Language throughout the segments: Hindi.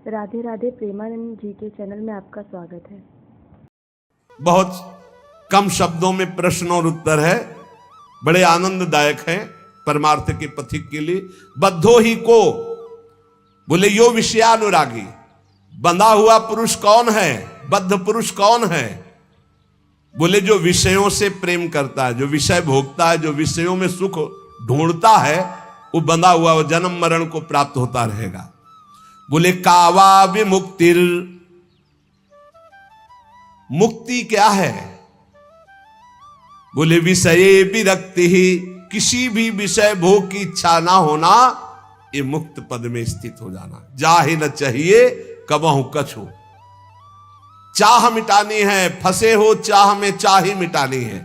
राधे राधे। प्रेमानंद जी के चैनल में आपका स्वागत है। बहुत कम शब्दों में प्रश्न और उत्तर है, बड़े आनंददायक हैं परमार्थ के पथिक के लिए। बद्धो ही को, बोले यो विषयानुरागी। बंधा हुआ पुरुष कौन है, बद्ध पुरुष कौन है? बोले जो विषयों से प्रेम करता है, जो विषय भोगता है, जो विषयों में सुख ढूंढता है, वो बंधा हुआ, वो जन्म मरण को प्राप्त होता रहेगा। बोले कावा विमुक्तिर, मुक्ति क्या है? बोले विषये विरक्ति ही, किसी भी विषय भोग की इच्छा ना होना, ये मुक्त पद में स्थित हो जाना। जाहे न चाहिए कबहू कछु, चाह मिटानी है, फंसे हो चाह में चाह मिटानी है।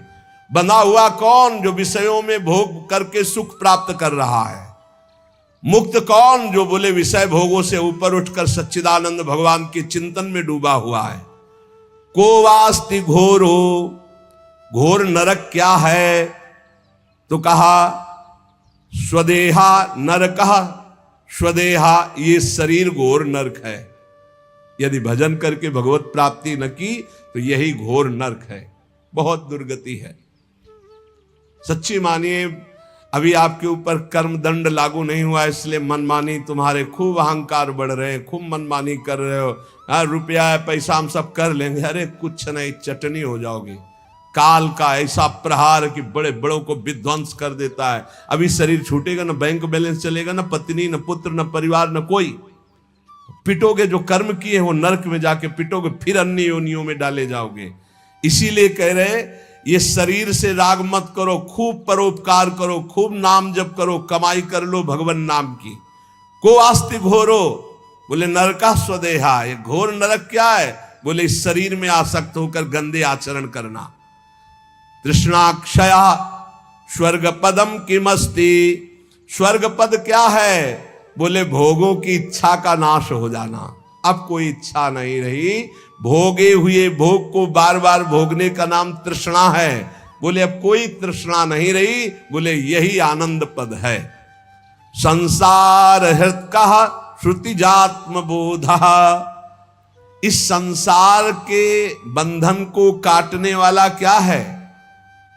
बंधा हुआ कौन? जो विषयों में भोग करके सुख प्राप्त कर रहा है। मुक्त कौन? जो बोले विषय भोगों से ऊपर उठकर सच्चिदानंद भगवान के चिंतन में डूबा हुआ है। को वास्ति घोरो, घोर नरक क्या है? तो कहा स्वदेहा नरकः, स्वदेहा ये शरीर घोर नरक है। यदि भजन करके भगवत प्राप्ति न की तो यही घोर नरक है, बहुत दुर्गति है। सच्ची मानिए, अभी आपके ऊपर कर्म दंड लागू नहीं हुआ, इसलिए मनमानी तुम्हारे खूब अहंकार बढ़ रहे हैं, खूब मनमानी कर रहे हो। रुपया है, पैसा हम सब कर लेंगे, अरे कुछ नहीं, चटनी हो जाओगे। काल का ऐसा प्रहार कि बड़े बड़ों को विध्वंस कर देता है। अभी शरीर छूटेगा, न बैंक बैलेंस चलेगा, न पत्नी, न पुत्र, न परिवार, न कोई। पिटोगे, जो कर्म किए वो नरक में जाके पिटोगे, फिर अन्य योनियों में डाले जाओगे। इसीलिए कह रहे ये शरीर से राग मत करो, खूब परोपकार करो, खूब नाम जप करो, कमाई कर लो भगवान नाम की। को आस्ति घोरो, बोले नरका स्वदेहा, ये घोर नरक क्या है? बोले इस शरीर में आसक्त होकर गंदे आचरण करना। तृष्णाक्षया स्वर्ग पदम किमस्ति, स्वर्ग पद क्या है? बोले भोगों की इच्छा का नाश हो जाना। अब कोई इच्छा नहीं रही, भोगे हुए भोग को बार बार भोगने का नाम तृष्णा है। बोले अब कोई तृष्णा नहीं रही, बोले यही आनंद पद है। संसार हृतकः श्रुतिजात्म बोधः, इस संसार के बंधन को काटने वाला क्या है?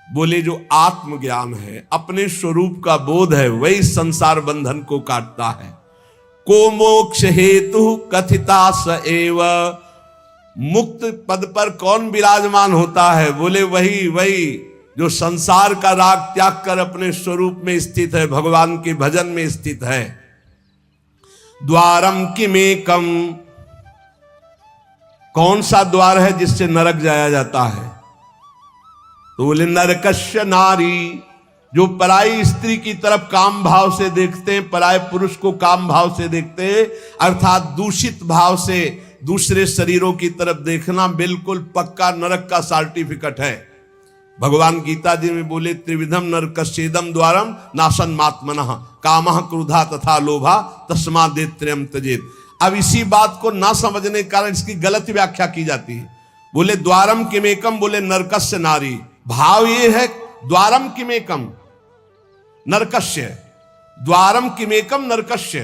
बोले जो आत्मज्ञान है, अपने स्वरूप का बोध है, वही संसार बंधन को काटता है। को मोक्ष हेतु कथिता स एव, मुक्त पद पर कौन विराजमान होता है? बोले वही जो संसार का राग त्याग कर अपने स्वरूप में स्थित है, भगवान के भजन में स्थित है। द्वारम किमेकम, कौन सा द्वार है जिससे नरक जाया जाता है? तो बोले नरकस्य नारी, जो पराई स्त्री की तरफ काम भाव से देखते हैं, पराये पुरुष को काम भाव से देखते हैं, अर्थात दूषित भाव से दूसरे शरीरों की तरफ देखना बिल्कुल पक्का नरक का सर्टिफिकेट है। भगवान गीता जी में बोले त्रिविधम नरकस्येदम द्वारम नाशनमात्मनः कामः क्रोधा तथा लोभा तस्मादेत्रयम् त्यजेत्। अब इसी बात को ना समझने के कारण इसकी गलत व्याख्या की जाती है। बोले द्वारम किमेकम, बोले नरकस्य नारी, भाव ये है द्वारम किमेकम नरकस्य, द्वारम किमेकम नरकस्य,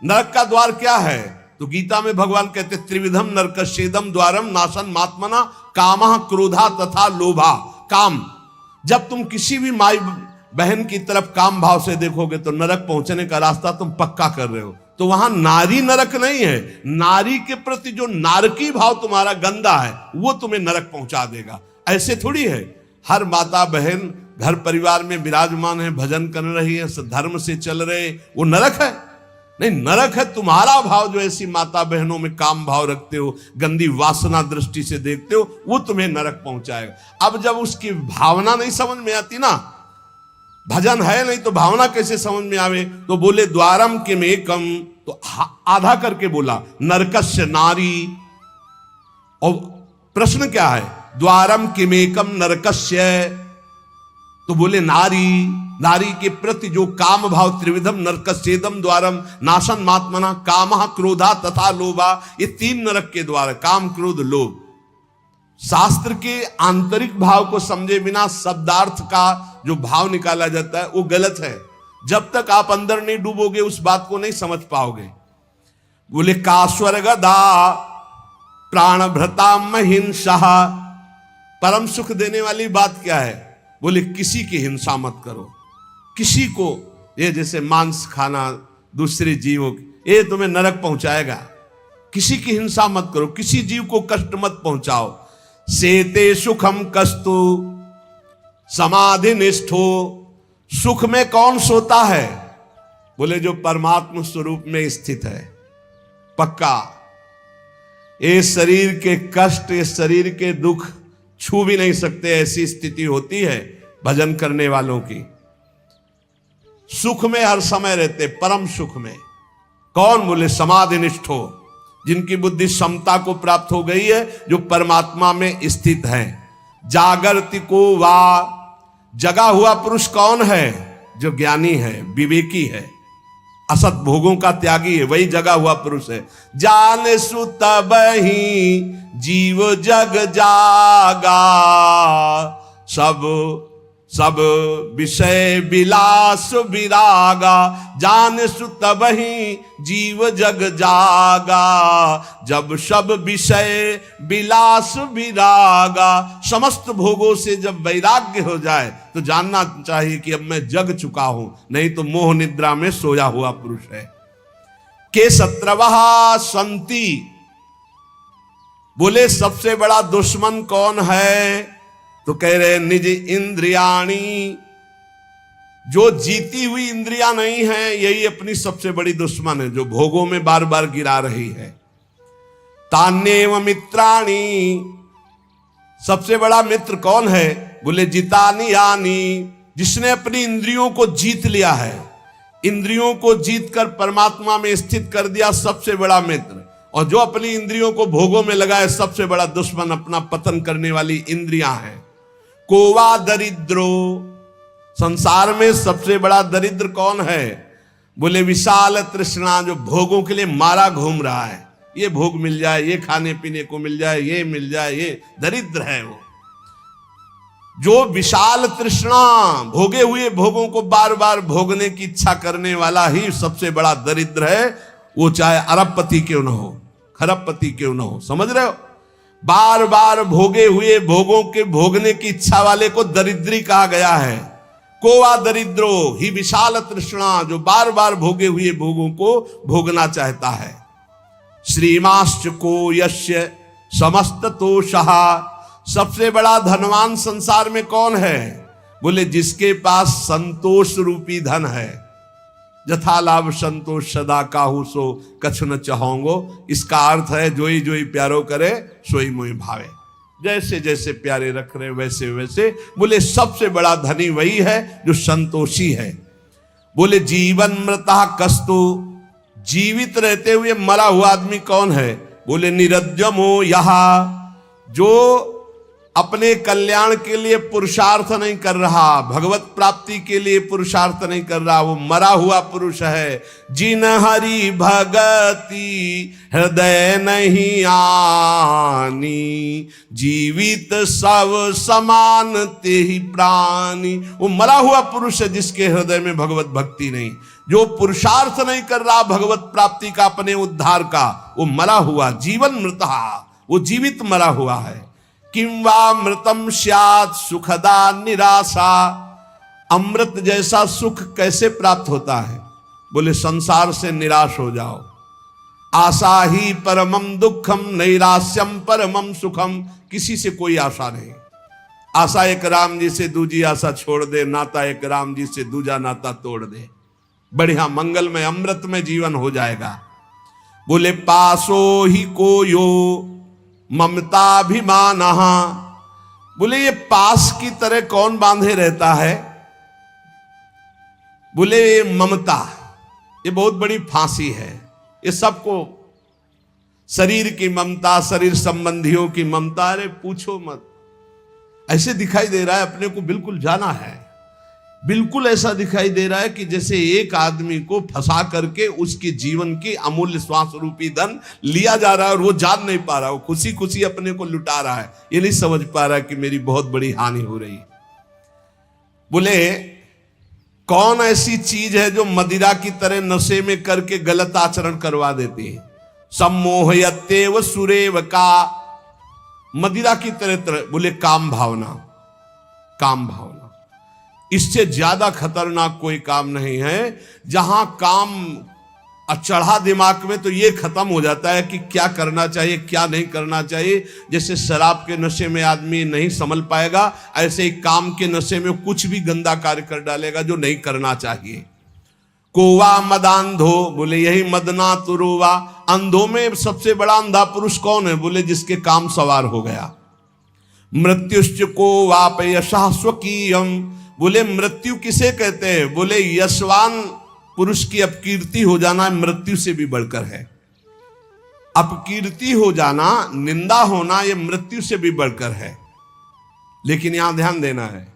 नरक का द्वार क्या है? तो गीता में भगवान कहते त्रिविधम नरकस्येदम द्वारम नाशन मात्मना कामः क्रोधा तथा लोभा। काम, जब तुम किसी भी माई बहन की तरफ काम भाव से देखोगे तो नरक पहुंचने का रास्ता तुम पक्का कर रहे हो। तो वहां नारी नरक नहीं है, नारी के प्रति जो नारकी भाव तुम्हारा गंदा है वो तुम्हें नरक पहुंचा देगा। ऐसे थोड़ी है, हर माता बहन घर परिवार में विराजमान है, भजन कर रही है, धर्म से चल रहे, वो नरक है? नहीं, नरक है तुम्हारा भाव जो ऐसी माता बहनों में काम भाव रखते हो, गंदी वासना दृष्टि से देखते हो, वो तुम्हें नरक पहुंचाएगा। अब जब उसकी भावना नहीं समझ में आती ना, भजन है नहीं तो भावना कैसे समझ में आवे? तो बोले द्वारम किमेकम, तो आधा करके बोला नरकस्य नारी। और प्रश्न क्या है? द्वारम किमेकम नरकस्य, तो बोले नारी, नारी के प्रति जो काम भाव, त्रिविधम नरकस्येदम द्वारम नाशन मात्मना कामः क्रोधा तथा लोभा, ये तीन नरक के द्वार, काम क्रोध लोभ। शास्त्र के आंतरिक भाव को समझे बिना शब्दार्थ का जो भाव निकाला जाता है वो गलत है। जब तक आप अंदर नहीं डूबोगे उस बात को नहीं समझ पाओगे। बोले कास्वर गदा प्राण भ्रता महिंसा। परम सुख देने वाली बात क्या है? बोले किसी की हिंसा मत करो, किसी को, ये जैसे मांस खाना दूसरे जीवों की, ये तुम्हें नरक पहुंचाएगा। किसी की हिंसा मत करो, किसी जीव को कष्ट मत पहुंचाओ। सेते सुखम कस्तु समाधि निष्ठो। सुख में कौन सोता है? बोले जो परमात्मा स्वरूप में स्थित है। पक्का ये शरीर के कष्ट, ये शरीर के दुख छू भी नहीं सकते, ऐसी स्थिति होती है भजन करने वालों की। सुख में हर समय रहते, परम सुख में। कौन? बोले समाधि निष्ठो, जिनकी बुद्धि समता को प्राप्त हो गई है, जो परमात्मा में स्थित है। जागृति को वा, जगा हुआ पुरुष कौन है? जो ज्ञानी है, विवेकी है, असत भोगों का त्यागी है, वही जगा हुआ पुरुष है। जान सु तबहि जीव जग जागा, सब विषय विलास विरागा। जान सु तबहि जीव जग जागा, जब सब विषय विलास विरागा। समस्त भोगों से जब वैराग्य हो जाए तो जानना चाहिए कि अब मैं जग चुका हूं, नहीं तो मोह निद्रा में सोया हुआ पुरुष है। के शत्रवः संति। बोले सबसे बड़ा दुश्मन कौन है? तो कह रहे निज इंद्रियाणी। जो जीती हुई इंद्रियां नहीं है, यही अपनी सबसे बड़ी दुश्मन है, जो भोगों में बार बार गिरा रही है। तान्येव मित्राणी। सबसे बड़ा मित्र कौन है? बोले जितानी यानी। जिसने अपनी इंद्रियों को जीत लिया है, इंद्रियों को जीतकर परमात्मा में स्थित कर दिया, सबसे बड़ा मित्र। और जो अपनी इंद्रियों को भोगों में लगाए, सबसे बड़ा दुश्मन अपना पतन करने वाली इंद्रियां हैं। कोवा दरिद्रो। संसार में सबसे बड़ा दरिद्र कौन है? बोले विशाल तृष्णा, जो भोगों के लिए मारा घूम रहा है। ये भोग मिल जाए, ये खाने पीने को मिल जाए, ये मिल जाए, ये दरिद्र है वो। जो विशाल तृष्णा, भोगे हुए भोगों को बार बार भोगने की इच्छा करने वाला ही सबसे बड़ा दरिद्र है। वो चाहे अरबपति क्यों न हो, खरबपति क्यों न हो। समझ रहे हो? बार बार भोगे हुए भोगों के भोगने की इच्छा वाले को दरिद्री कहा गया है। कोवा दरिद्रो ही विशाल तृष्णा, जो बार बार भोगे हुए भोगों को भोगना चाहता है। श्रीमाश्च को यस्य समस्त तोषः। सबसे बड़ा धनवान संसार में कौन है? बोले जिसके पास संतोष रूपी धन है। जथा लाभ संतोष सदा काहू सो कछु न चाहोंगो। इसका अर्थ है जोई जोई प्यारो करे सोई मोई भावे। जैसे जैसे प्यारे रख रहे वैसे वैसे। बोले सबसे बड़ा धनी वही है जो संतोषी है। बोले जीवन मृता कस्तु। जीवित रहते हुए मरा हुआ आदमी कौन है? बोले निरज्जमो यहा, जो अपने कल्याण के लिए पुरुषार्थ नहीं कर रहा, भगवत प्राप्ति के लिए पुरुषार्थ नहीं कर रहा, वो मरा हुआ पुरुष है। जिन हरि भगति हृदय नहीं आनी, जीवित सब समान ते ही प्राणी। वो मरा हुआ पुरुष है जिसके हृदय में भगवत भक्ति नहीं, जो पुरुषार्थ नहीं कर रहा भगवत प्राप्ति का, अपने उद्धार का, वो मरा हुआ। जीवन मृतः, वो जीवित मरा हुआ है। किं वा मृतम स्यात् सुखदा निराशा। अमृत जैसा सुख कैसे प्राप्त होता है? बोले संसार से निराश हो जाओ। आशा ही परमम दुखम नैराश्यम परमम सुखम। किसी से कोई आशा नहीं। आशा एक राम जी से दूजी आशा छोड़ दे, नाता एक राम जी से दूजा नाता तोड़ दे, बढ़िया मंगलमय अमृत में जीवन हो जाएगा। बोले पासो ही कोयो ममताभिमान। बोले ये पास की तरह कौन बांधे रहता है? बोले ये ममता, ये बहुत बड़ी फांसी है। ये सबको, शरीर की ममता, शरीर संबंधियों की ममता, अरे पूछो मत। ऐसे दिखाई दे रहा है अपने को बिल्कुल जाना है। बिल्कुल ऐसा दिखाई दे रहा है कि जैसे एक आदमी को फंसा करके उसके जीवन की अमूल्य श्वास रूपी धन लिया जा रहा है और वो जान नहीं पा रहा, वो खुशी खुशी अपने को लुटा रहा है। ये नहीं समझ पा रहा कि मेरी बहुत बड़ी हानि हो रही। बोले कौन ऐसी चीज है जो मदिरा की तरह नशे में करके गलत आचरण करवा देती है? सम्मोहयत्येव सुरेव का, मदिरा की तरह बोले काम भावना, काम भावना। इससे ज्यादा खतरनाक कोई काम नहीं है। जहां काम चढ़ा दिमाग में तो ये खत्म हो जाता है कि क्या करना चाहिए क्या नहीं करना चाहिए। जैसे शराब के नशे में आदमी नहीं संभल पाएगा, ऐसे ही काम के नशे में कुछ भी गंदा कार्य कर डालेगा जो नहीं करना चाहिए। कोवा मदांधो, बोले यही मदना तुरुवा। अंधों में सबसे बड़ा अंधा पुरुष कौन है? बोले जिसके काम सवार हो गया। मृत्युश्च को वाप यशा स्वकीयम, बोले मृत्यु किसे कहते हैं? बोले यशवान पुरुष की अपकीर्ति हो जाना मृत्यु से भी बढ़कर है। अपकीर्ति हो जाना, निंदा होना, यह मृत्यु से भी बढ़कर है। लेकिन यहां ध्यान देना है,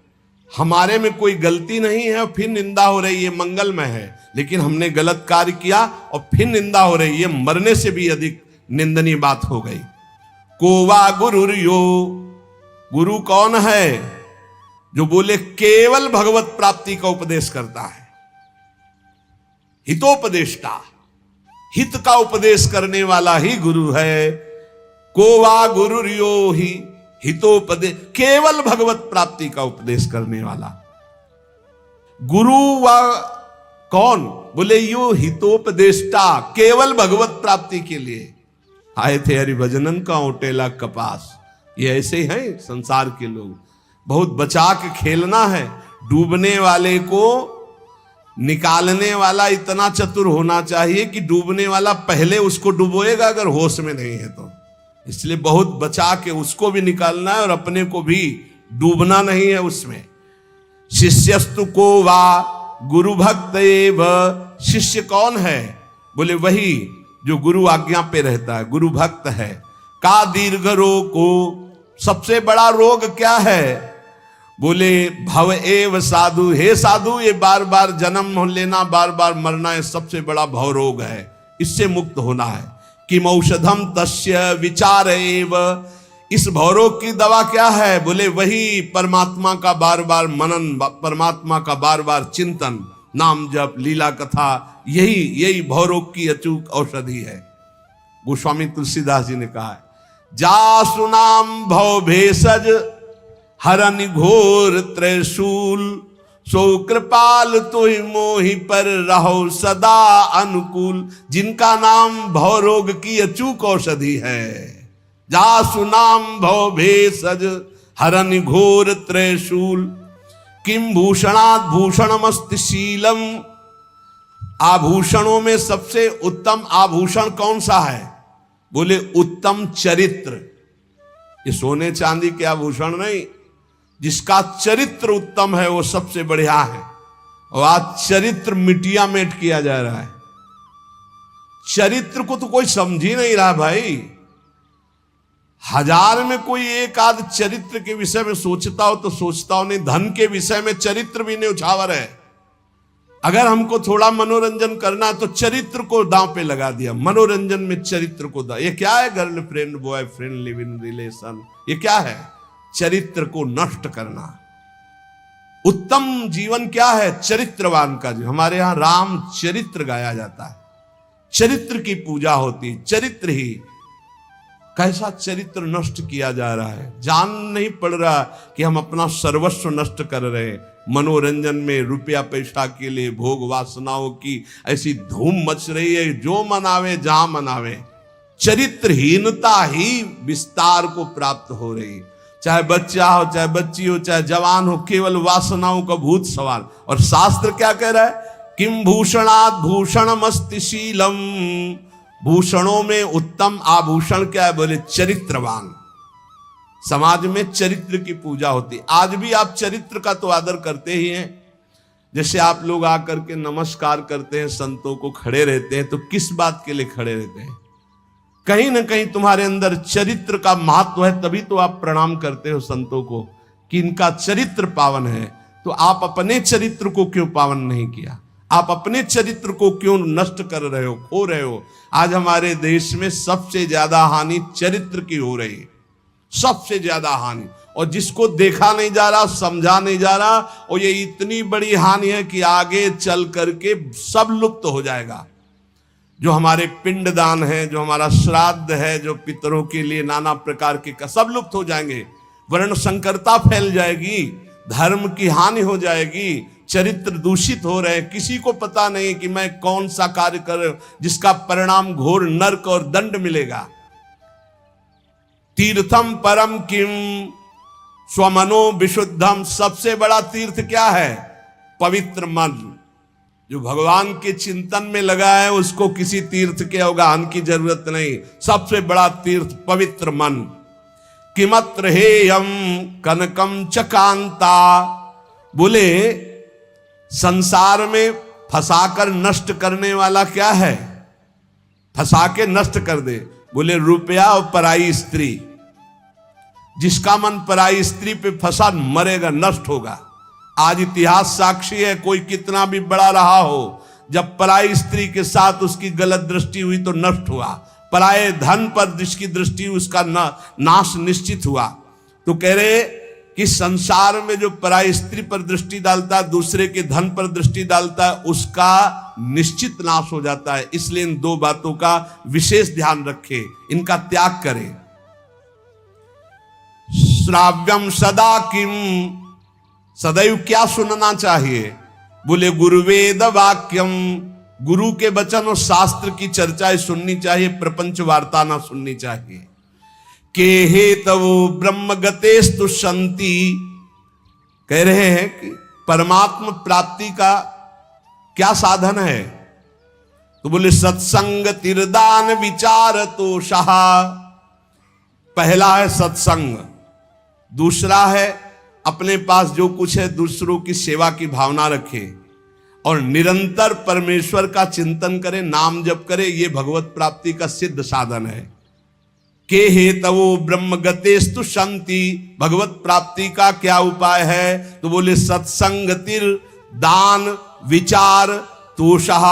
हमारे में कोई गलती नहीं है और फिर निंदा हो रही है, मंगलमय है। लेकिन हमने गलत कार्य किया और फिर निंदा हो रही है, मरने से भी अधिक निंदनीय बात हो गई। कोवा गुरुर्यो, गुरु कौन है? जो बोले केवल भगवत प्राप्ति का उपदेश करता है। हितोपदेष्टा, हित का उपदेश करने वाला ही गुरु है। कोवा गुरुर्यो ही हितोपदेश, केवल भगवत प्राप्ति का उपदेश करने वाला गुरु। व कौन? बोले यो हितोपदेष्टा, केवल भगवत प्राप्ति के लिए आए थे हरिभजनन का ओटेला कपास। ये ऐसे ही हैं संसार के लोग, बहुत बचा के खेलना है। डूबने वाले को निकालने वाला इतना चतुर होना चाहिए कि डूबने वाला पहले उसको डुबोएगा अगर होश में नहीं है तो। इसलिए बहुत बचा के उसको भी निकालना है और अपने को भी डूबना नहीं है उसमें। शिष्यस्तु को वा गुरु भक्त एव, शिष्य कौन है? बोले वही जो गुरु आज्ञा पे रहता है, गुरु भक्त है। का दीर्घ रोग को, सबसे बड़ा रोग क्या है? बोले भव एव साधु, हे साधु ये बार बार जन्म लेना, बार बार मरना, ये सबसे बड़ा भव रोग है, इससे मुक्त होना है। किम औषधम तस्य विचार एव, इस भवरोग की दवा क्या है? बोले वही परमात्मा का बार बार मनन, परमात्मा का बार बार चिंतन, नाम जप, लीला कथा, यही भवरोग की अचूक औषधि है। गोस्वामी तुलसीदास जी ने कहा है, जा सुनाम भव भेषज हरन घोर त्रिशूल, सो कृपाल तोहि मोहि पर रहो सदा अनुकूल। जिनका नाम भवरोग की अचूक औषधि है। जा सुनाम भव भेषज हरन घोर त्रिशूल, किम भूषणात् भूषणमस्ति शीलम। आभूषणों में सबसे उत्तम आभूषण कौन सा है? बोले उत्तम चरित्र। ये सोने चांदी के आभूषण नहीं, जिसका चरित्र उत्तम है वो सबसे बढ़िया है। और आज चरित्र मिटिया मेट किया जा रहा है। चरित्र को तो कोई समझ ही नहीं रहा भाई। हजार में कोई एक आध चरित्र के विषय में सोचता हो तो सोचता हो, नहीं धन के विषय में चरित्र भी नहीं उछावर है। अगर हमको थोड़ा मनोरंजन करना तो चरित्र को दांव पे लगा दिया। मनोरंजन में चरित्र को ये क्या है? Girlfriend boyfriend live in relation, ये क्या है? चरित्र को नष्ट करना। उत्तम जीवन क्या है? चरित्रवान का जीवन। हमारे यहां राम चरित्र गाया जाता है, चरित्र की पूजा होती, चरित्र ही। कैसा चरित्र नष्ट किया जा रहा है, जान नहीं पड़ रहा कि हम अपना सर्वस्व नष्ट कर रहे हैं। मनोरंजन में रुपया पैसा के लिए भोग वासनाओं की ऐसी धूम मच रही है, जो मनावे जहां मनावे। चरित्रहीनता ही विस्तार को प्राप्त हो रही। चाहे बच्चा हो, चाहे बच्ची हो, चाहे जवान हो, केवल वासनाओं का भूत सवाल। और शास्त्र क्या कह रहा है? किम भूषणात् भूषणमस्ति शीलम, भूषणों में उत्तम आभूषण क्या है? बोले चरित्रवान। समाज में चरित्र की पूजा होती। आज भी आप चरित्र का तो आदर करते ही हैं। जैसे आप लोग आकर के नमस्कार करते हैं, संतों को खड़े रहते हैं, तो किस बात के लिए खड़े रहते हैं? कहीं ना कहीं तुम्हारे अंदर चरित्र का महत्व है, तभी तो आप प्रणाम करते हो संतों को कि इनका चरित्र पावन है। तो आप अपने चरित्र को क्यों पावन नहीं किया? आप अपने चरित्र को क्यों नष्ट कर रहे हो, खो रहे हो? आज हमारे देश में सबसे ज्यादा हानि चरित्र की हो रही है, सबसे ज्यादा हानि। और जिसको देखा नहीं जा रहा, समझा नहीं जा रहा, और ये इतनी बड़ी हानि है कि आगे चल करके सब लुप्त हो जाएगा। जो हमारे पिंडदान है, जो हमारा श्राद्ध है, जो पितरों के लिए नाना प्रकार के सब लुप्त हो जाएंगे। वर्ण संकरता फैल जाएगी, धर्म की हानि हो जाएगी, चरित्र दूषित हो रहे हैं। किसी को पता नहीं कि मैं कौन सा कार्य कर जिसका परिणाम घोर नरक और दंड मिलेगा। तीर्थम परम किम स्वमनो विशुद्धम, सबसे बड़ा तीर्थ क्या है? पवित्र मन। जो भगवान के चिंतन में लगा है उसको किसी तीर्थ के अवगाहन की जरूरत नहीं। सबसे बड़ा तीर्थ पवित्र मन। किमत्र हेयम कनकम चकांता, बोले संसार में फंसाकर नष्ट करने वाला क्या है? फंसा के नष्ट कर दे। बोले रुपया और पराई स्त्री। जिसका मन पराई स्त्री पे फंसा मरेगा, नष्ट होगा। आज इतिहास साक्षी है, कोई कितना भी बड़ा रहा हो, जब पराई स्त्री के साथ उसकी गलत दृष्टि हुई तो नष्ट हुआ। पराये धन पर जिसकी दृष्टि उसका नाश निश्चित हुआ। तो कह रहे कि संसार में जो पराई स्त्री पर दृष्टि डालता है, दूसरे के धन पर दृष्टि डालता है, उसका निश्चित नाश हो जाता है। इसलिए इन दो बातों का विशेष ध्यान रखे, इनका त्याग करें। श्राव्यम सदा किम, सदैव क्या सुनना चाहिए? बोले गुरुवेद वाक्यम, गुरु के वचन और शास्त्र की चर्चाएं सुननी चाहिए, प्रपंच वार्ता ना सुननी चाहिए। के हेतवो ब्रह्म गतेस्तु शांति, कह रहे हैं कि परमात्म प्राप्ति का क्या साधन है? तो बोले सत्संग तिरदान विचार तो शाह। पहला है सत्संग, दूसरा है अपने पास जो कुछ है दूसरों की सेवा की भावना रखे और निरंतर परमेश्वर का चिंतन करे, नाम जप करे। ये भगवत प्राप्ति का सिद्ध साधन है। के हेतवो ब्रह्म गतेस्तु शांति, भगवत प्राप्ति का क्या उपाय है? तो बोले सत्संग तिर दान विचार तोषः,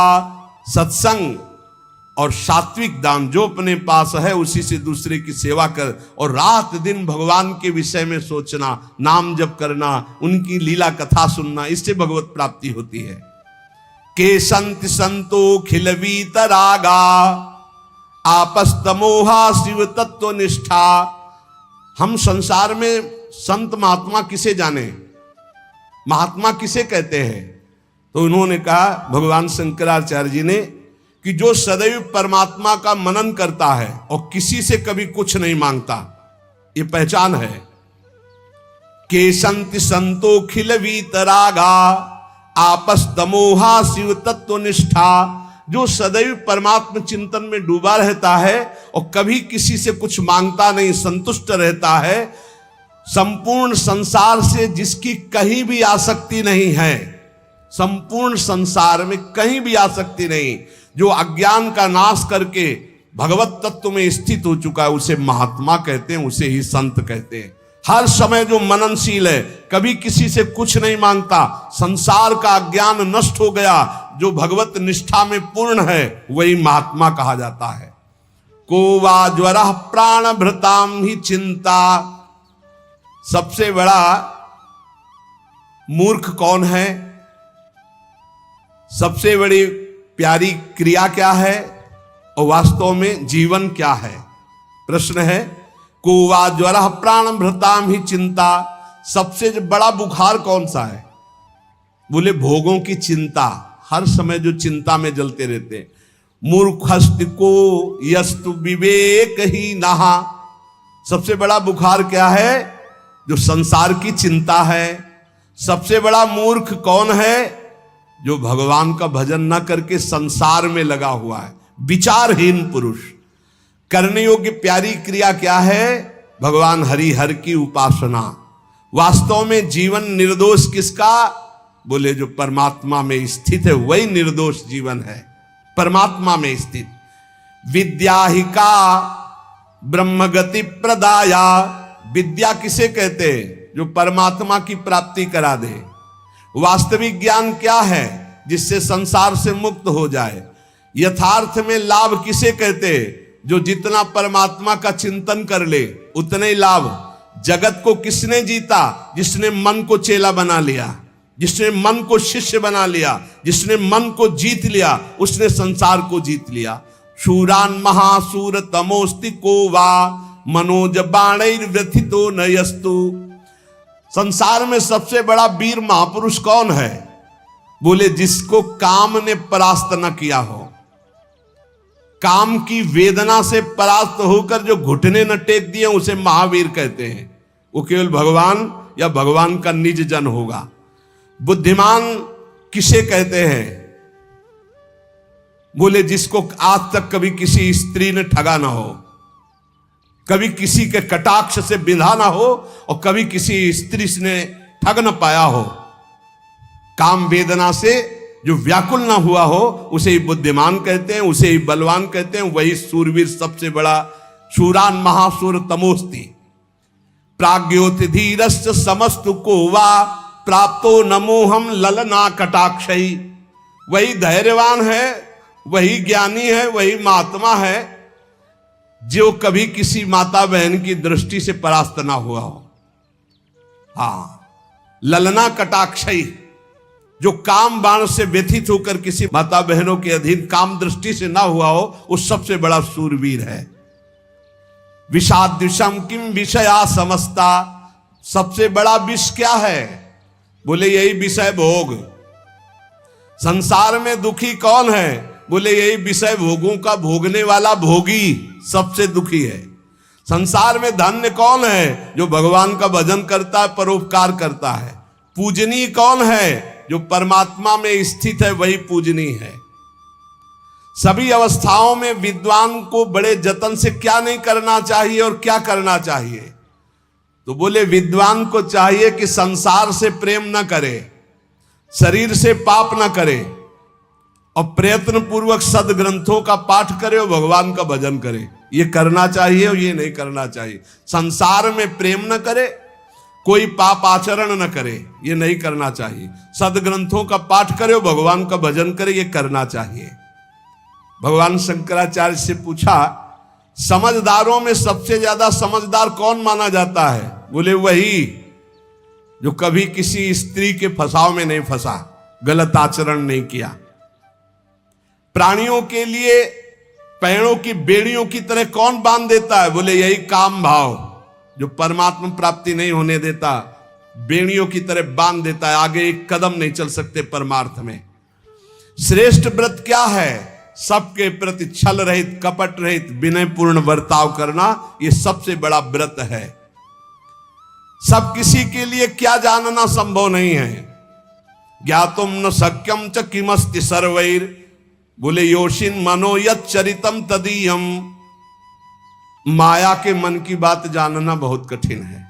सत्संग और सात्विक दान जो अपने पास है उसी से दूसरे की सेवा कर, और रात दिन भगवान के विषय में सोचना, नाम जप करना, उनकी लीला कथा सुनना, इससे भगवत प्राप्ति होती है। के संत संतो खिल वीतरागा आपस्तमोहा शिव तत्व निष्ठा। हम संसार में संत महात्मा किसे जाने, महात्मा किसे कहते हैं? तो उन्होंने कहा भगवान शंकराचार्य जी ने कि जो सदैव परमात्मा का मनन करता है और किसी से कभी कुछ नहीं मांगता, ये पहचान है। के संत संतो खिल वीतरागा आपस्तमोहा शिव तत्व निष्ठा, जो सदैव परमात्मा चिंतन में डूबा रहता है और कभी किसी से कुछ मांगता नहीं, संतुष्ट रहता है। संपूर्ण संसार से जिसकी कहीं भी आसक्ति नहीं है, संपूर्ण संसार में कहीं भी आसक्ति नहीं, जो अज्ञान का नाश करके भगवत तत्व में स्थित हो चुका है, उसे महात्मा कहते हैं, उसे ही संत कहते हैं। हर समय जो मननशील है, कभी किसी से कुछ नहीं मांगता, संसार का अज्ञान नष्ट हो गया, जो भगवत निष्ठा में पूर्ण है, वही महात्मा कहा जाता है। को वा ज्वर प्राण भृताम ही चिंता, सबसे बड़ा मूर्ख कौन है? सबसे बड़ी प्यारी क्रिया क्या है और वास्तव में जीवन क्या है? प्रश्न है। को वा ज्वर प्राण भृताम ही चिंता, सबसे बड़ा बुखार कौन सा है? बोले भोगों की चिंता, हर समय जो चिंता में जलते रहते हैं। मूर्खस्त को यस्तु विवेक ही नहा, सबसे बड़ा बुखार क्या है? जो संसार की चिंता है। सबसे बड़ा मूर्ख कौन है? जो भगवान का भजन न करके संसार में लगा हुआ है, विचारहीन पुरुष। करने योग्य प्यारी क्रिया क्या है? भगवान हरि हर की उपासना। वास्तव में जीवन निर्दोष किसका? बोले जो परमात्मा में स्थित है, वही निर्दोष जीवन है, परमात्मा में स्थित। विद्या ही का ब्रह्मगति प्रदाया, विद्या किसे कहते हैं? जो परमात्मा की प्राप्ति करा दे। वास्तविक ज्ञान क्या है? जिससे संसार से मुक्त हो जाए। यथार्थ में लाभ किसे कहते हैं? जो जितना परमात्मा का चिंतन कर ले उतने लाभ। जगत को किसने जीता? जिसने मन को चेला बना लिया। जिसने मन को शिष्य बना लिया, जिसने मन को जीत लिया, उसने संसार को जीत लिया। शूरान महासूर तमोस्ति को वा मनोज बाणैर्व्यथितो नयस्तु। संसार में सबसे बड़ा वीर महापुरुष कौन है? बोले जिसको काम ने परास्त न किया हो। काम की वेदना से परास्त होकर जो घुटने न टेक दिए उसे महावीर कहते हैं। वो केवल भगवान या भगवान का निज जन होगा। बुद्धिमान किसे कहते हैं? बोले जिसको आज तक कभी किसी स्त्री ने ठगा ना हो, कभी किसी के कटाक्ष से बिंधा ना हो और कभी किसी स्त्री ने ठग न पाया हो, काम वेदना से जो व्याकुल ना हुआ हो, उसे ही बुद्धिमान कहते हैं, उसे ही बलवान कहते हैं। वही सूरवीर सबसे बड़ा। शूरान महासूर तमोस्ति प्राज्ञोति धीरस्य समस्तु को वा प्राप्तो नमोहम ललना कटाक्षई। वही धैर्यवान है, वही ज्ञानी है, वही महात्मा है जो कभी किसी माता बहन की दृष्टि से परास्त ना हुआ हो। हाँ, ललना कटाक्षई, जो काम बाण से व्यथित होकर किसी माता बहनों के अधीन काम दृष्टि से ना हुआ हो, वो सबसे बड़ा सूरवीर है। विषाद्विषम किम विषया समस्ता। सबसे बड़ा विष क्या है? बोले यही विषय भोग। संसार में दुखी कौन है? बोले यही विषय भोगों का भोगने वाला भोगी सबसे दुखी है। संसार में धन्य कौन है? जो भगवान का भजन करता है, परोपकार करता है। पूजनीय कौन है? जो परमात्मा में स्थित है, वही पूजनीय है। सभी अवस्थाओं में विद्वान को बड़े जतन से क्या नहीं करना चाहिए और क्या करना चाहिए? तो बोले विद्वान को चाहिए कि संसार से प्रेम न करे, शरीर से पाप न करे और प्रयत्न पूर्वक सदग्रंथों का पाठ करे और भगवान का भजन करे। ये करना चाहिए और ये नहीं करना चाहिए। संसार में प्रेम न करे, कोई पाप आचरण न करे, ये नहीं करना चाहिए। सदग्रंथों का पाठ करे और भगवान का भजन करे, ये करना चाहिए। भगवान शंकराचार्य से पूछा, समझदारों में सबसे ज्यादा समझदार कौन माना जाता है? बोले वही जो कभी किसी स्त्री के फसाव में नहीं फंसा, गलत आचरण नहीं किया। प्राणियों के लिए पैरों की बेड़ियों की तरह कौन बांध देता है? बोले यही काम भाव, जो परमात्मा प्राप्ति नहीं होने देता, बेड़ियों की तरह बांध देता है। आगे एक कदम नहीं चल सकते परमार्थ में। श्रेष्ठ व्रत क्या है? सबके प्रति छल रहित, कपट रहित, विनय पूर्ण बर्ताव करना, यह सबसे बड़ा व्रत है। सब किसी के लिए क्या जानना संभव नहीं है। ज्ञातुम न शक्यम च किमस्ति सर्वैर। बोले योशिन मनो यत् चरितम तदीयम। माया के मन की बात जानना बहुत कठिन है।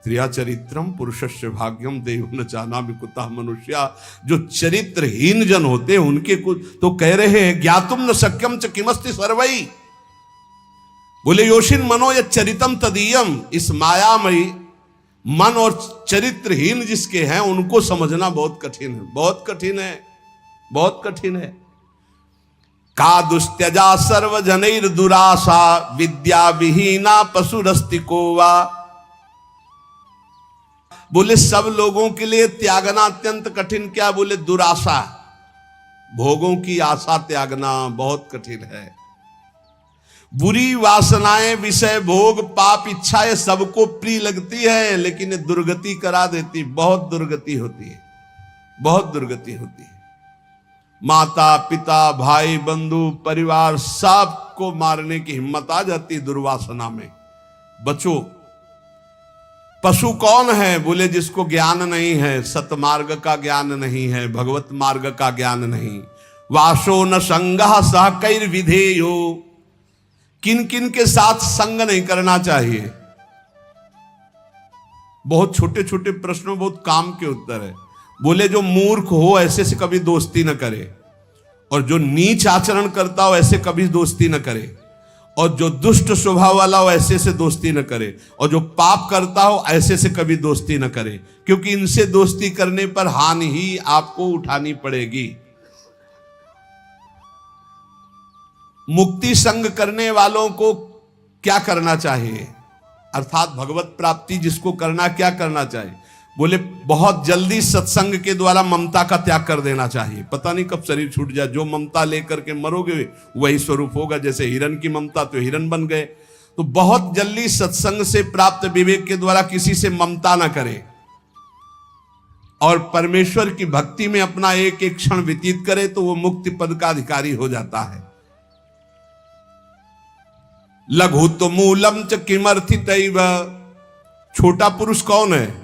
त्रिया चरित्रम पुरुषस्य भाग्यम देव न जानामि कुतः मनुष्या। जो चरित्रहीन जन होते हैं उनके कुछ तो कह रहे हैं ज्ञातुम न शक्यम च किमस्ति सर्वै। बोले योशिन मनो यत् चरितम तदीयम। इस मायामयी मन और चरित्रहीन जिसके हैं उनको समझना बहुत कठिन है, बहुत कठिन है, बहुत कठिन है। का दुस्त्यजा सर्वजनैर दुराशा विद्या विहीना पशुरस्ति को वा। बोले सब लोगों के लिए त्यागना अत्यंत कठिन क्या? बोले दुराशा, भोगों की आशा त्यागना बहुत कठिन है। बुरी वासनाएं, विषय भोग, पाप इच्छा, ये सबको प्रिय लगती है, लेकिन ये दुर्गति करा देती, बहुत दुर्गति होती है, बहुत दुर्गति होती है। माता पिता भाई बंधु परिवार सबको मारने की हिम्मत आ जाती दुर्वासना में। बचो। पशु कौन है? बोले जिसको ज्ञान नहीं है, सतमार्ग का ज्ञान नहीं है, भगवत मार्ग का ज्ञान नहीं। वासो न संगः सह कैर विधेयो। किन किन के साथ संग नहीं करना चाहिए? बहुत छोटे छोटे प्रश्नों बहुत काम के उत्तर है। बोले जो मूर्ख हो ऐसे से कभी दोस्ती न करे, और जो नीच आचरण करता हो ऐसे कभी दोस्ती न करे, और जो दुष्ट स्वभाव वाला हो ऐसे से दोस्ती न करे, और जो पाप करता हो ऐसे से कभी दोस्ती न करे, क्योंकि इनसे दोस्ती करने पर हानि ही आपको उठानी पड़ेगी। मुक्ति संग करने वालों को क्या करना चाहिए? अर्थात भगवत प्राप्ति जिसको करना, क्या करना चाहिए? बोले बहुत जल्दी सत्संग के द्वारा ममता का त्याग कर देना चाहिए, पता नहीं कब शरीर छूट जाए। जो ममता लेकर के मरोगे वही स्वरूप होगा। जैसे हिरण की ममता तो हिरण बन गए। तो बहुत जल्दी सत्संग से प्राप्त विवेक के द्वारा किसी से ममता ना करे और परमेश्वर की भक्ति में अपना एक एक क्षण व्यतीत करे तो वो मुक्ति पद का अधिकारी हो जाता है। लघु तो मूलम च किमर्थितैव, छोटा पुरुष कौन है?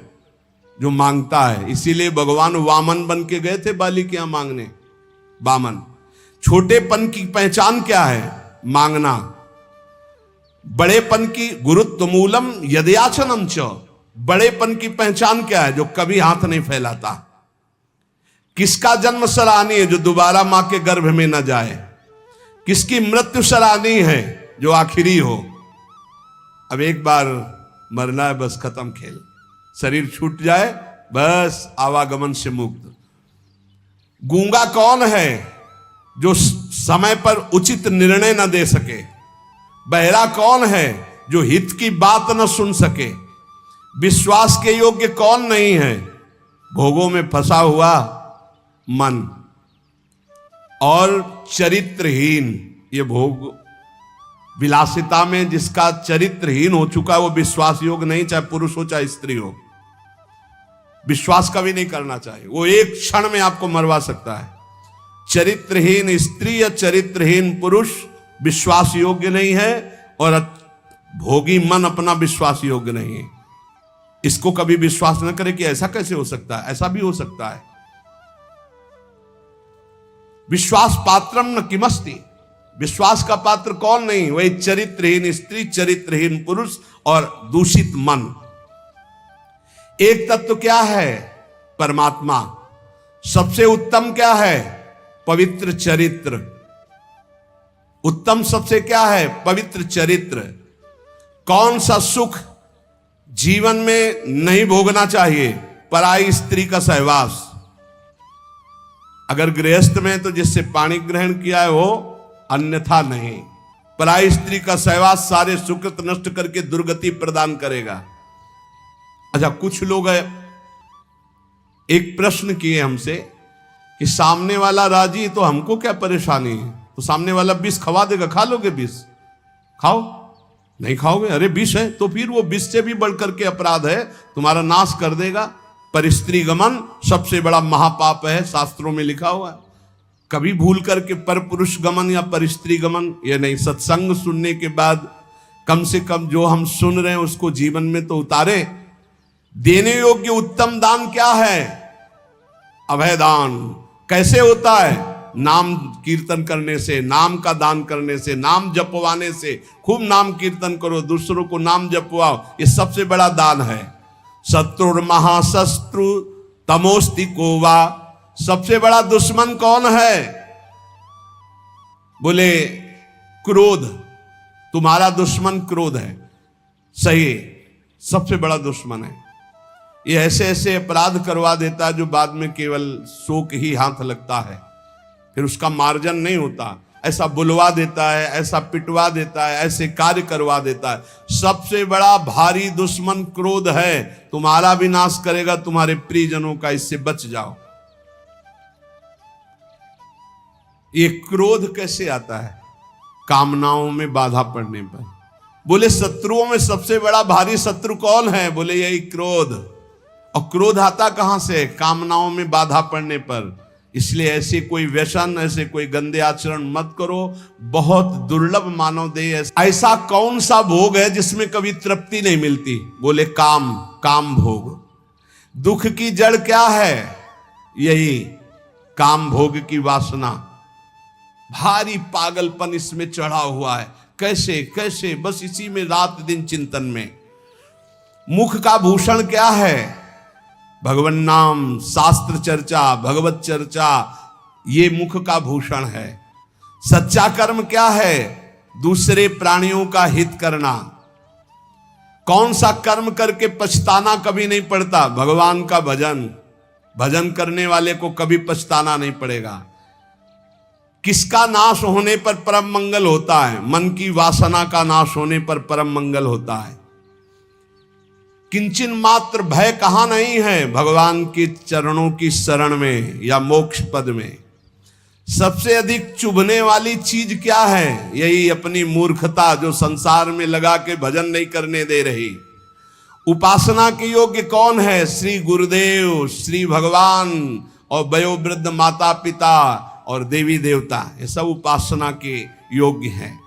जो मांगता है। इसीलिए भगवान वामन बन के गए थे बाली के यहां मांगने। वामन, छोटेपन की पहचान क्या है? मांगना। बड़ेपन की गुरुत्व मूलम यदयाचनम च, बड़ेपन की पहचान क्या है? जो कभी हाथ नहीं फैलाता। किसका जन्म सराहनीय है? जो दोबारा मां के गर्भ में न जाए। किसकी मृत्यु सराहनीय है? जो आखिरी हो। अब एक बार मरना है, बस खत्म खेल। शरीर छूट जाए बस आवागमन से मुक्त। गूंगा कौन है? जो समय पर उचित निर्णय न दे सके। बहरा कौन है? जो हित की बात न सुन सके। विश्वास के योग्य कौन नहीं है? भोगों में फंसा हुआ मन। और चरित्रहीन, ये भोग विलासिता में जिसका चरित्रहीन हो चुका है वो विश्वास योग्य नहीं, चाहे पुरुष हो चाहे स्त्री हो। विश्वास कभी नहीं करना चाहिए, वो एक क्षण में आपको मरवा सकता है। चरित्रहीन स्त्री या चरित्रहीन पुरुष विश्वास योग्य नहीं है और भोगी मन अपना विश्वास योग्य नहीं है। इसको कभी विश्वास न करे कि ऐसा कैसे हो सकता है, ऐसा भी हो सकता है। विश्वास पात्रम न किमस्ति, विश्वास का पात्र कौन नहीं? वही चरित्रहीन स्त्री, चरित्रहीन पुरुष और दूषित मन। एक तत्व क्या है? परमात्मा। सबसे उत्तम क्या है? पवित्र चरित्र। उत्तम सबसे क्या है? पवित्र चरित्र। कौन सा सुख जीवन में नहीं भोगना चाहिए? पराई स्त्री का सहवास। अगर गृहस्थ में तो जिससे पानी ग्रहण किया है वो, अन्यथा नहीं। पराई स्त्री का सहवास सारे सुकृत नष्ट करके दुर्गति प्रदान करेगा। अच्छा, कुछ लोग एक प्रश्न किए हमसे कि सामने वाला राजी तो हमको क्या परेशानी है? तो सामने वाला विष खवा देगा, खा लोगे विष? खाओ। नहीं खाओगे? अरे विष है तो फिर वो विष से भी बढ़कर के अपराध है, तुम्हारा नाश कर देगा। पर स्त्री गमन सबसे बड़ा महापाप है, शास्त्रों में लिखा हुआ है। कभी भूल करके पर पुरुष गमन या पर स्त्री गमन ये नहीं। सत्संग सुनने के बाद कम से कम जो हम सुन रहे हैं उसको जीवन में तो उतारे। देने योग्य उत्तम दान क्या है? अभय दान। कैसे होता है? नाम कीर्तन करने से, नाम का दान करने से, नाम जपवाने से। खूब नाम कीर्तन करो, दूसरों को नाम जपवाओ, ये सबसे बड़ा दान है। शत्रुर महाशत्रु तमोस्ति कोवा, सबसे बड़ा दुश्मन कौन है? बोले क्रोध। तुम्हारा दुश्मन क्रोध है। सही, सबसे बड़ा दुश्मन है। ये ऐसे ऐसे अपराध करवा देता है जो बाद में केवल शोक ही हाथ लगता है, फिर उसका मार्जन नहीं होता। ऐसा बुलवा देता है, ऐसा पिटवा देता है, ऐसे कार्य करवा देता है। सबसे बड़ा भारी दुश्मन क्रोध है। तुम्हारा भी नाश करेगा, तुम्हारे प्रियजनों का। इससे बच जाओ। ये क्रोध कैसे आता है? कामनाओं में बाधा पड़ने पर। बोले शत्रुओं में सबसे बड़ा भारी शत्रु कौन है? बोले यही क्रोध। और क्रोध आता कहां से? कामनाओं में बाधा पड़ने पर। इसलिए ऐसे कोई व्यसन, ऐसे कोई गंदे आचरण मत करो। बहुत दुर्लभ मानव देह। ऐसा कौन सा भोग है जिसमें कभी तृप्ति नहीं मिलती? बोले काम, काम भोग। दुख की जड़ क्या है? यही काम भोग की वासना। भारी पागलपन इसमें चढ़ा हुआ है। कैसे कैसे, बस इसी में रात दिन चिंतन में। मुख का भूषण क्या है? भगवान नाम, शास्त्र चर्चा, भगवत चर्चा, ये मुख का भूषण है। सच्चा कर्म क्या है? दूसरे प्राणियों का हित करना। कौन सा कर्म करके पछताना कभी नहीं पड़ता? भगवान का भजन। भजन करने वाले को कभी पछताना नहीं पड़ेगा। किसका नाश होने पर परम मंगल होता है? मन की वासना का नाश होने पर परम मंगल होता है। किंचन मात्र भय कहां नहीं है भगवान के चरणों की शरण में या मोक्ष पद में। सबसे अधिक चुभने वाली चीज क्या है? यही अपनी मूर्खता, जो संसार में लगा के भजन नहीं करने दे रही। उपासना के योग्य कौन है? श्री गुरुदेव, श्री भगवान और वयोवृद्ध माता पिता और देवी देवता, ये सब उपासना के योग्य हैं।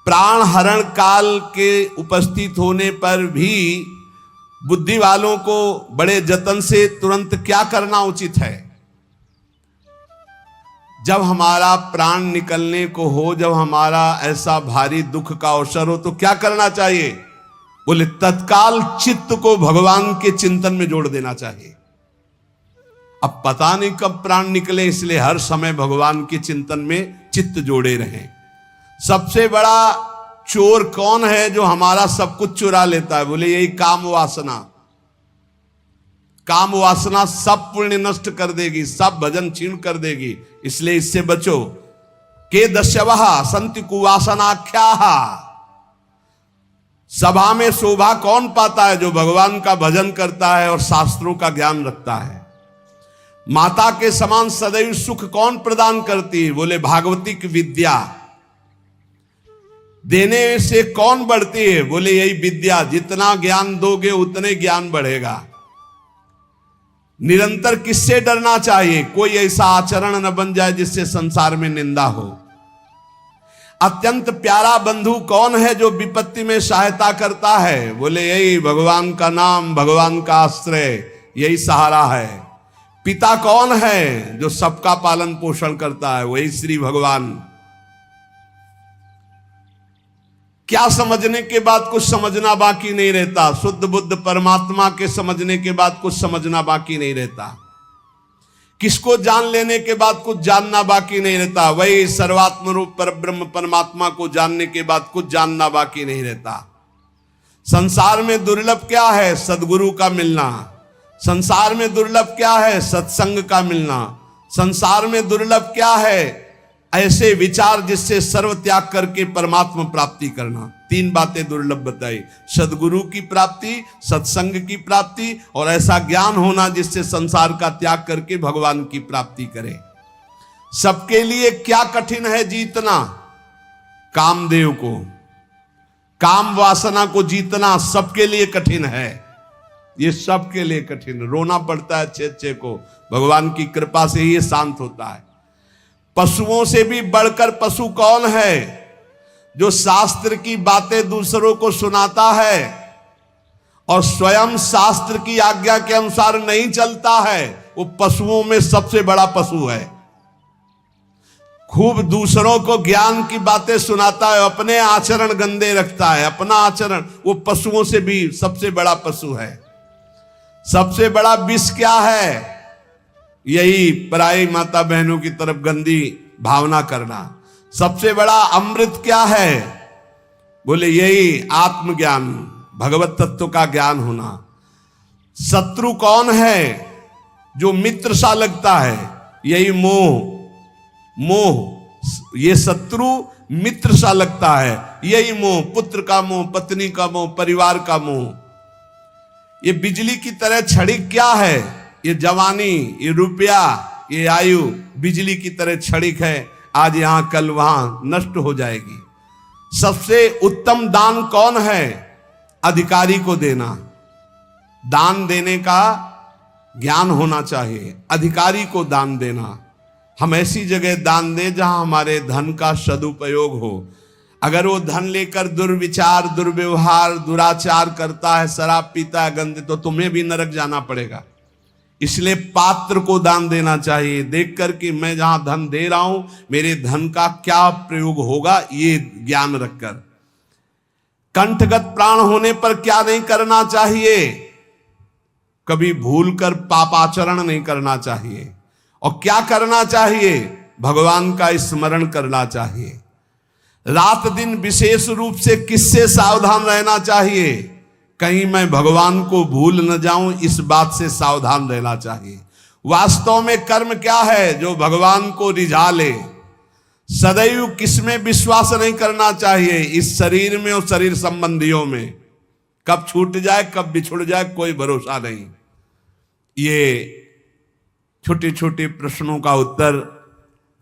प्राण हरण काल के उपस्थित होने पर भी बुद्धि वालों को बड़े जतन से तुरंत क्या करना उचित है? जब हमारा प्राण निकलने को हो, जब हमारा ऐसा भारी दुख का अवसर हो, तो क्या करना चाहिए? बोले तत्काल चित्त को भगवान के चिंतन में जोड़ देना चाहिए। अब पता नहीं कब प्राण निकले, इसलिए हर समय भगवान के चिंतन में चित्त जोड़े रहें। सबसे बड़ा चोर कौन है जो हमारा सब कुछ चुरा लेता है? बोले यही काम वासना। काम वासना सब पुण्य नष्ट कर देगी, सब भजन छीण कर देगी, इसलिए इससे बचो। के दस्यवः संति कुवासनाख्याः। सभा में शोभा कौन पाता है? जो भगवान का भजन करता है और शास्त्रों का ज्ञान रखता है। माता के समान सदैव सुख कौन प्रदान करती है? बोले भागवतिक विद्या। देने से कौन बढ़ती है? बोले यही विद्या। जितना ज्ञान दोगे उतने ज्ञान बढ़ेगा। निरंतर किससे डरना चाहिए? कोई ऐसा आचरण न बन जाए जिससे संसार में निंदा हो। अत्यंत प्यारा बंधु कौन है जो विपत्ति में सहायता करता है? बोले यही भगवान का नाम, भगवान का आश्रय, यही सहारा है। पिता कौन है जो सबका पालन पोषण करता है? वही श्री भगवान। क्या समझने के बाद कुछ समझना बाकी नहीं रहता। शुद्ध बुद्ध परमात्मा के समझने के बाद कुछ समझना बाकी नहीं रहता। किसको जान लेने के बाद कुछ जानना बाकी नहीं रहता। वही सर्वात्म रूप पर ब्रह्म परमात्मा को जानने के बाद कुछ जानना बाकी नहीं रहता। संसार में दुर्लभ क्या है? सद्गुरु का मिलना। संसार में दुर्लभ क्या है? सत्संग का मिलना। संसार में दुर्लभ क्या है? ऐसे विचार जिससे सर्व त्याग करके परमात्मा प्राप्ति करना। तीन बातें दुर्लभ बताई। सद्गुरु की प्राप्ति, सत्संग की प्राप्ति और ऐसा ज्ञान होना जिससे संसार का त्याग करके भगवान की प्राप्ति करे। सबके लिए क्या कठिन है जीतना? कामदेव को, काम वासना को जीतना सबके लिए कठिन है। ये सबके लिए कठिन। रोना पड़ता है अच्छे को, भगवान की कृपा से ही ये शांत होता है। पशुओं से भी बढ़कर पशु कौन है? जो शास्त्र की बातें दूसरों को सुनाता है और स्वयं शास्त्र की आज्ञा के अनुसार नहीं चलता है, वो पशुओं में सबसे बड़ा पशु है। खूब दूसरों को ज्ञान की बातें सुनाता है, अपने आचरण गंदे रखता है, अपना आचरण, वो पशुओं से भी सबसे बड़ा पशु है। सबसे बड़ा विष क्या है? यही पराई माता बहनों की तरफ गंदी भावना करना। सबसे बड़ा अमृत क्या है? बोले यही आत्मज्ञान, भगवत तत्व का ज्ञान होना। शत्रु कौन है? जो मित्र सा लगता है, यही मोह। मोह, ये शत्रु मित्र सा लगता है, यही मोह। पुत्र का मोह, पत्नी का मोह, परिवार का मोह। ये बिजली की तरह क्षणिक क्या है? ये जवानी, ये रुपया, ये आयु बिजली की तरह क्षणिक है। आज यहां कल वहां नष्ट हो जाएगी। सबसे उत्तम दान कौन है? अधिकारी को देना। दान देने का ज्ञान होना चाहिए। अधिकारी को दान देना। हम ऐसी जगह दान दें जहां हमारे धन का सदुपयोग हो। अगर वो धन लेकर दुर्विचार, दुर्व्यवहार, दुराचार करता है, शराब पीता है, गंदे, तो तुम्हें भी नरक जाना पड़ेगा। इसलिए पात्र को दान देना चाहिए, देखकर कि मैं जहां धन दे रहा हूं मेरे धन का क्या प्रयोग होगा, ये ज्ञान रखकर। कंठगत प्राण होने पर क्या नहीं करना चाहिए? कभी भूलकर पापाचरण नहीं करना चाहिए। और क्या करना चाहिए? भगवान का स्मरण करना चाहिए। रात दिन विशेष रूप से किससे सावधान रहना चाहिए? कहीं मैं भगवान को भूल न जाऊं, इस बात से सावधान रहना चाहिए। वास्तव में कर्म क्या है? जो भगवान को रिझा ले। सदैव किसमें विश्वास नहीं करना चाहिए? इस शरीर में और शरीर संबंधियों में। कब छूट जाए कब बिछुड़ जाए कोई भरोसा नहीं। ये छोटे छोटे प्रश्नों का उत्तर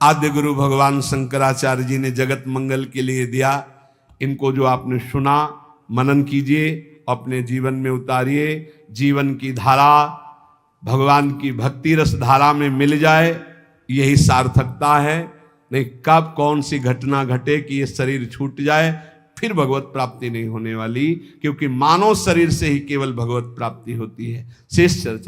आद्य गुरु भगवान शंकराचार्य जी ने जगत मंगल के लिए दिया। इनको जो आपने सुना मनन कीजिए, अपने जीवन में उतारिए। जीवन की धारा भगवान की भक्ति रस धारा में मिल जाए, यही सार्थकता है। नहीं कब कौन सी घटना घटे कि ये शरीर छूट जाए, फिर भगवत प्राप्ति नहीं होने वाली, क्योंकि मानव शरीर से ही केवल भगवत प्राप्ति होती है। शेष चर्चा।